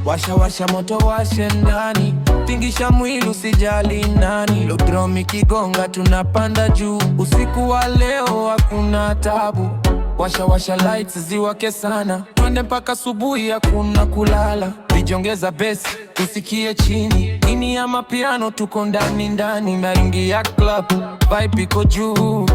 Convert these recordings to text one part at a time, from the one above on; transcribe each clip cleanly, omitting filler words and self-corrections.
Washa washa moto washe ndani, tingisha mwili usijali nani. Lockdrum ikigonga tunapanda juu, usiku wa leo hakuna tabu. Washa washa lights ziwake sana, twende mpaka asubuhi hakuna kulala. Vijongeza bass tusikie chini, ini ya mapiano tuko ndani ndani. Maingi ya club vibe iko juu,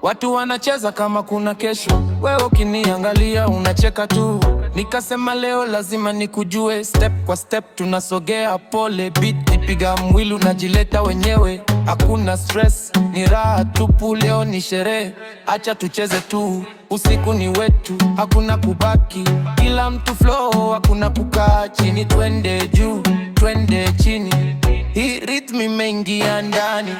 watu wanacheza kama kuna kesho. Wewe ukiniangalia unacheka tu, nikasema leo lazima nikujue. Step kwa step tunasogea pole, beat ipiga mwili unajileta wenyewe. Hakuna stress, ni raha tupu, leo ni sherehe. Acha tucheze tu, usiku ni wetu, hakuna kubaki. Kila mtu flow, hakuna kukaa chini. Twende juu, twende chini, hii rhythm imeingia ndani.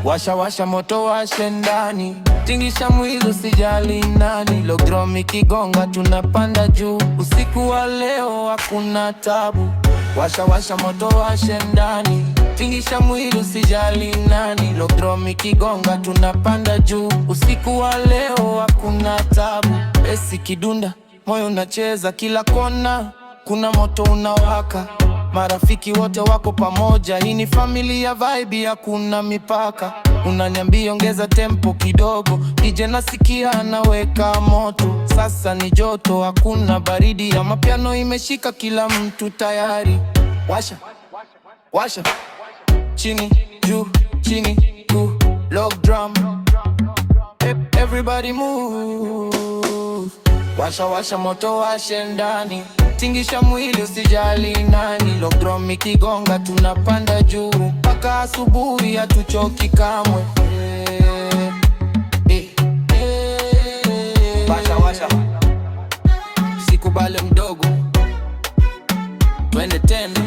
Washa washa moto washe ndani, tingisha mwili usijali nani. Lockdrum ikigonga tunapanda juu, usiku wa leo hakuna tabu. Washa washa moto washe ndani, tingisha mwili usijali nani. Lockdrum ikigonga tunapanda juu, usiku wa leo hakuna tabu. Besi kidunda, moyo unacheza kila kona, kuna moto unawaka. Marafiki wote wako pamoja, hii ni familia vibe, hakuna mipaka. Unaniambia ongeza tempo kidogo, DJ nasikia anaweka moto. Sasa ni joto, hakuna baridi, ya mapiano imeshika, kila mtu tayari. Washa, washa, chini, juu, chini, juu, Lockdrum, everybody move. Washa washa moto washe ndani, tingisha mwili usijali nani. Lockdrum ikigonga tunapanda juu, mpaka asubuhi hatuchoki kamwe. Washa washa, usikubali mdogo, twende tena.